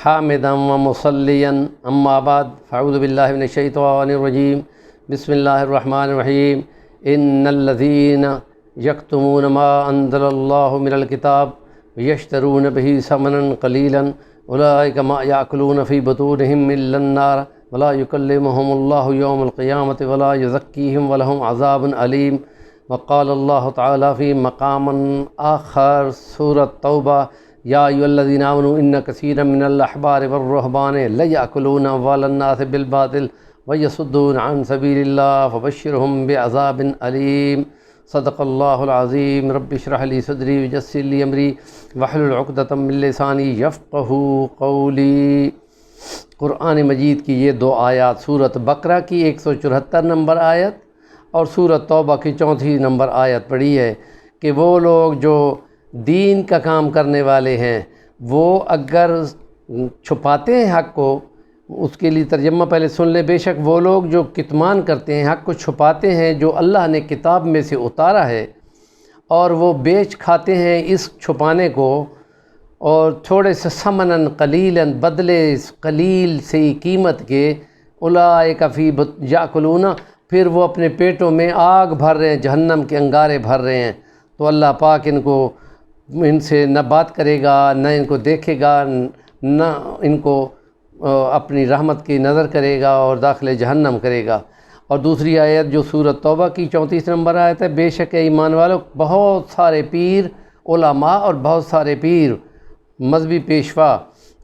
حامدا ومصليا اما بعد فاعوذ بالله من الشيطان الرجيم بسم الله الرحمن الرحيم ان الذين يكتمون ما انزل الله من الكتاب ويشترون به ثمنا قليلا اولئك ما ياكلون في بطونهم الا النار ولا يكلمهم الله يوم القيامة ولا يزكيهم ولهم عذاب أليم. وقال الله تعالى في مقام آخر سورة توبہ یا ایھا الذین آمنوا ان کثیرا من الاحبار والرہبان لیأکلون اموال الناس بالباطل ویصدون عن سبیل اللہ فبشرهم بعذاب علیم. صدق اللہ العظیم. رب اشرح لی صدری ویسر لی امری واحلل عقدۃ من لسانی یفقہوا قولی. قرآن مجید کی یہ دو آیات سورۃ بقرہ کی 174 نمبر آیت اور سورۃ توبہ کی 34 نمبر آیت پڑھی ہے کہ وہ لوگ جو دین کا کام کرنے والے ہیں وہ اگر چھپاتے ہیں حق کو، اس کے لیے ترجمہ پہلے سن لیں. بے شک وہ لوگ جو کتمان کرتے ہیں، حق کو چھپاتے ہیں جو اللہ نے کتاب میں سے اتارا ہے، اور وہ بیچ کھاتے ہیں اس چھپانے کو، اور تھوڑے سے ثمناً قلیلاً بدلے قلیل سے قیمت کے، اولئک فی یاکلون، پھر وہ اپنے پیٹوں میں آگ بھر رہے ہیں، جہنم کے انگارے بھر رہے ہیں. تو اللہ پاک ان سے نہ بات کرے گا، نہ ان کو دیکھے گا، نہ ان کو اپنی رحمت کی نظر کرے گا اور داخل جہنم کرے گا. اور دوسری آیت جو سورۃ توبہ کی 34 نمبر آیت ہے، بے شک ایمان والوں بہت سارے پیر علماء اور بہت سارے پیر مذہبی پیشوا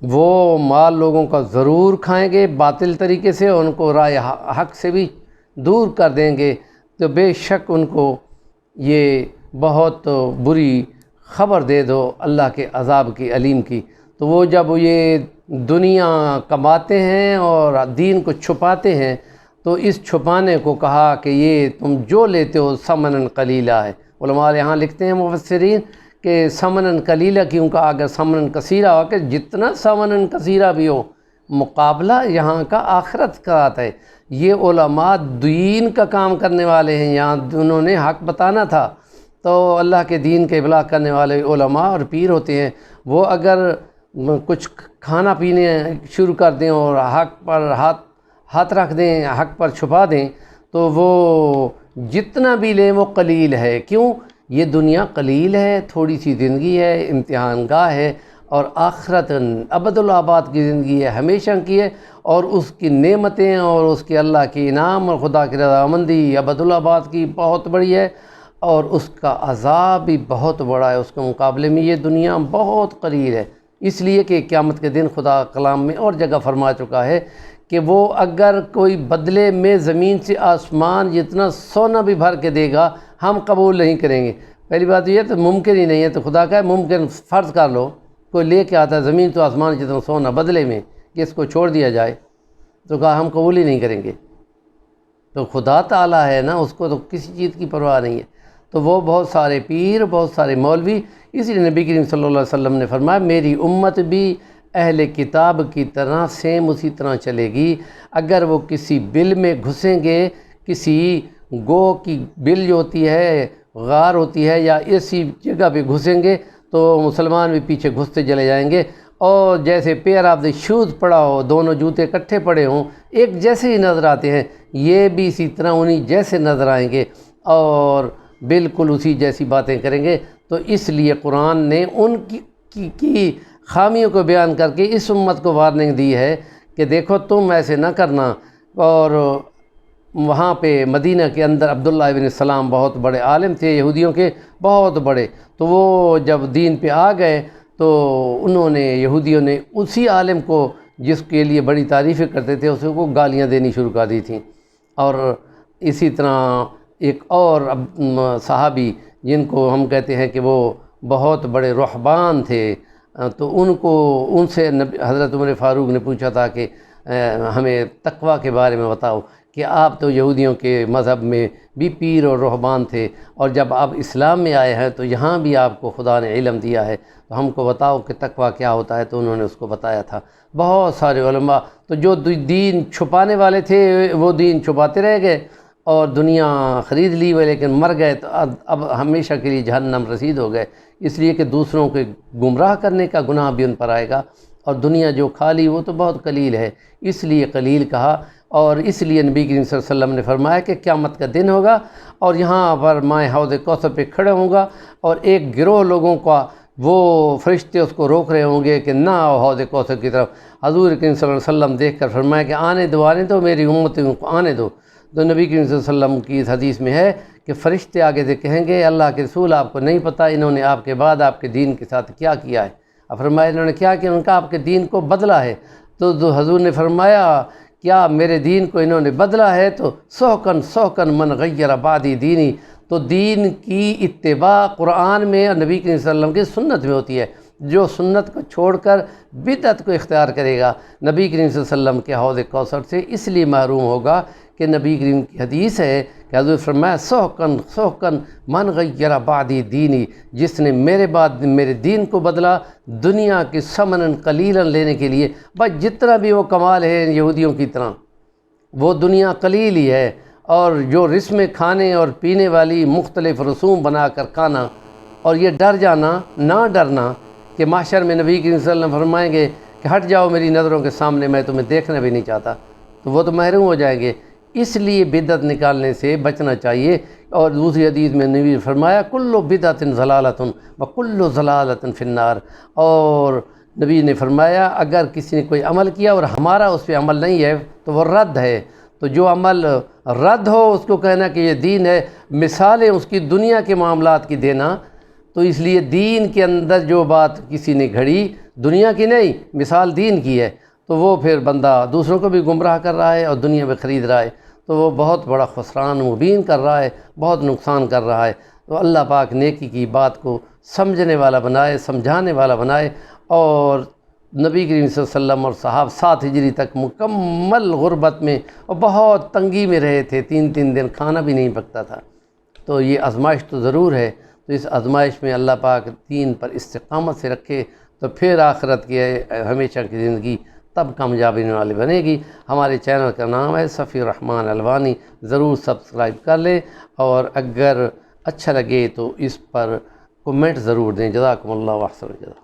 وہ مال لوگوں کا ضرور کھائیں گے باطل طریقے سے، اور ان کو رائے حق سے بھی دور کر دیں گے. تو بے شک ان کو یہ بہت بری خبر دے دو اللہ کے عذاب کی علیم کی. تو وہ جب یہ دنیا کماتے ہیں اور دین کو چھپاتے ہیں تو اس چھپانے کو کہا کہ یہ تم جو لیتے ہو ثمناً قلیلہ ہے. علماء یہاں لکھتے ہیں مفسرین کہ ثمناً قلیلہ کیوں کہا، اگر ثمناً کثیرہ ہو کہ جتنا ثمناً کثیرہ بھی ہو، مقابلہ یہاں کا آخرت کا آتا ہے. یہ علماء دین کا کام کرنے والے ہیں، یہاں انہوں نے حق بتانا تھا. تو اللہ کے دین کے ابلاغ کرنے والے علماء اور پیر ہوتے ہیں، وہ اگر کچھ کھانا پینے شروع کر دیں اور حق پر ہاتھ رکھ دیں، حق پر چھپا دیں، تو وہ جتنا بھی لیں وہ قلیل ہے. کیوں؟ یہ دنیا قلیل ہے، تھوڑی سی زندگی ہے، امتحان گاہ ہے، اور آخرت ابدالآباد کی زندگی ہے، ہمیشہ کی ہے، اور اس کی نعمتیں اور اس کے اللہ کے انعام اور خدا کی رضامندی ابدالآباد کی بہت بڑی ہے، اور اس کا عذاب بھی بہت بڑا ہے. اس کے مقابلے میں یہ دنیا بہت قلیل ہے. اس لیے کہ قیامت کے دن خدا کلام میں اور جگہ فرما چکا ہے کہ وہ اگر کوئی بدلے میں زمین سے آسمان جتنا سونا بھی بھر کے دے گا ہم قبول نہیں کریں گے. پہلی بات یہ تو ممکن ہی نہیں ہے. تو خدا کا ہے ممکن فرض کر لو کوئی لے کے آتا ہے زمین تو آسمان جتنا سونا بدلے میں کہ اس کو چھوڑ دیا جائے، تو کہا ہم قبول ہی نہیں کریں گے. تو خدا تعالیٰ ہے نا، اس کو تو کسی چیز کی پرواہ نہیں ہے. تو وہ بہت سارے پیر، بہت سارے مولوی، اسی لیے نبی کریم صلی اللہ علیہ وسلم نے فرمایا میری امت بھی اہل کتاب کی طرح سیم اسی طرح چلے گی. اگر وہ کسی بل میں گھسیں گے، کسی گو کی بل جو ہوتی ہے، غار ہوتی ہے، یا ایسی جگہ پہ گھسیں گے تو مسلمان بھی پیچھے گھستے چلے جائیں گے. اور جیسے پیئر آف دی شوز پڑا ہو، دونوں جوتے اکٹھے پڑے ہوں، ایک جیسے ہی نظر آتے ہیں، یہ بھی اسی طرح انہی جیسے نظر آئیں گے اور بالکل اسی جیسی باتیں کریں گے. تو اس لیے قرآن نے ان کی خامیوں کو بیان کر کے اس امت کو وارننگ دی ہے کہ دیکھو تم ایسے نہ کرنا. اور وہاں پہ مدینہ کے اندر عبداللہ ابن السلام بہت بڑے عالم تھے یہودیوں کے، بہت بڑے. تو وہ جب دین پہ آ گئے تو انہوں نے یہودیوں نے اسی عالم کو جس کے لیے بڑی تعریفیں کرتے تھے اس کو گالیاں دینی شروع کر دی تھیں. اور اسی طرح ایک اور صحابی جن کو ہم کہتے ہیں کہ وہ بہت بڑے رہبان تھے، تو ان سے حضرت عمر فاروق نے پوچھا تھا کہ ہمیں تقوی کے بارے میں بتاؤ، کہ آپ تو یہودیوں کے مذہب میں بھی پیر اور رہبان تھے، اور جب آپ اسلام میں آئے ہیں تو یہاں بھی آپ کو خدا نے علم دیا ہے، تو ہم کو بتاؤ کہ تقوی کیا ہوتا ہے. تو انہوں نے اس کو بتایا تھا. بہت سارے علماء تو جو دین چھپانے والے تھے وہ دین چھپاتے رہ گئے اور دنیا خرید لی ہوئے، لیکن مر گئے تو اب ہمیشہ کے لیے جہنم رسید ہو گئے. اس لیے کہ دوسروں کے گمراہ کرنے کا گناہ بھی ان پر آئے گا اور دنیا جو کھا لی وہ تو بہت قلیل ہے، اس لیے قلیل کہا۔ اور اس لیے نبی کریم صلی اللہ علیہ وسلم نے فرمایا کہ قیامت کا دن ہوگا اور یہاں پر میں حوض کوثر پہ کھڑے ہوں گا، اور ایک گروہ لوگوں کا وہ فرشتے اس کو روک رہے ہوں گے کہ نہ آؤ حوض کوثر کی طرف۔ حضور کریم صلی اللہ علیہ وسلم دیکھ کر فرمایا کہ آنے دو میری امتوں کو آنے دو۔ تو نبی کریم صلی اللہ علیہ وسلم کی اس حدیث میں ہے کہ فرشتے آگے سے کہیں گے اللہ کے رسول آپ کو نہیں پتہ انہوں نے آپ کے بعد آپ کے دین کے ساتھ کیا کیا ہے۔ اب فرمایا انہوں نے کیا کیا؟ ان کا آپ کے دین کو بدلا ہے۔ تو حضور نے فرمایا کیا میرے دین کو انہوں نے بدلا ہے؟ تو سحقن من غیر بعدی دینی۔ تو دین کی اتباع قرآن میں اور نبی کریم صلی اللہ علیہ وسلم کی سنت میں ہوتی ہے۔ جو سنت کو چھوڑ کر بدعت کو اختیار کرے گا نبی کریم صلی اللہ علیہ وسلم کے حوض کوثر سے اس لیے محروم ہوگا کہ نبی کریم کی حدیث ہے کہ حضور فرمایا سحقن من غیر بعدی دینی، جس نے میرے بعد میرے دین کو بدلا دنیا کے ثمن قلیلا لینے کے لیے۔ بس جتنا بھی وہ کمال ہے یہودیوں کی طرح وہ دنیا قلیل ہی ہے، اور جو رسم کھانے اور پینے والی مختلف رسوم بنا کر کھانا، اور یہ ڈر جانا نہ ڈرنا کہ محشر میں نبی کریم صلی اللہ علیہ وسلم فرمائیں گے کہ ہٹ جاؤ میری نظروں کے سامنے، میں تمہیں دیکھنا بھی نہیں چاہتا، تو وہ تو محروم ہو جائیں گے۔ اس لیے بدعت نکالنے سے بچنا چاہیے۔ اور دوسری حدیث میں نبی نے فرمایا کل بدعت ضلالۃ وکل ضلالۃ فی النار۔ اور نبی نے فرمایا اگر کسی نے کوئی عمل کیا اور ہمارا اس پہ عمل نہیں ہے تو وہ رد ہے۔ تو جو عمل رد ہو اس کو کہنا کہ یہ دین ہے، مثالیں اس کی دنیا کے معاملات کی دینا۔ تو اس لیے دین کے اندر جو بات کسی نے گھڑی دنیا کی نہیں، مثال دین کی ہے، تو وہ پھر بندہ دوسروں کو بھی گمراہ کر رہا ہے اور دنیا میں خرید رہا ہے، تو وہ بہت بڑا خسران مبین کر رہا ہے، بہت نقصان کر رہا ہے۔ تو اللہ پاک نیکی کی بات کو سمجھنے والا بنائے، سمجھانے والا بنائے۔ اور نبی کریم صلی اللہ علیہ وسلم اور صحابہ 7 ہجری تک مکمل غربت میں اور بہت تنگی میں رہے تھے، 3 دن کھانا بھی نہیں پکتا تھا۔ تو یہ آزمائش تو ضرور ہے، تو اس آزمائش میں اللہ پاک دین پر استقامت سے رکھے تو پھر آخرت کی ہمیشہ کی زندگی تب کامیابی والی بنے گی۔ ہمارے چینل کا نام ہے صفی الرحمن الوانی، ضرور سبسکرائب کر لیں، اور اگر اچھا لگے تو اس پر کمنٹ ضرور دیں۔ جزاکم اللہ و احسن الجزا۔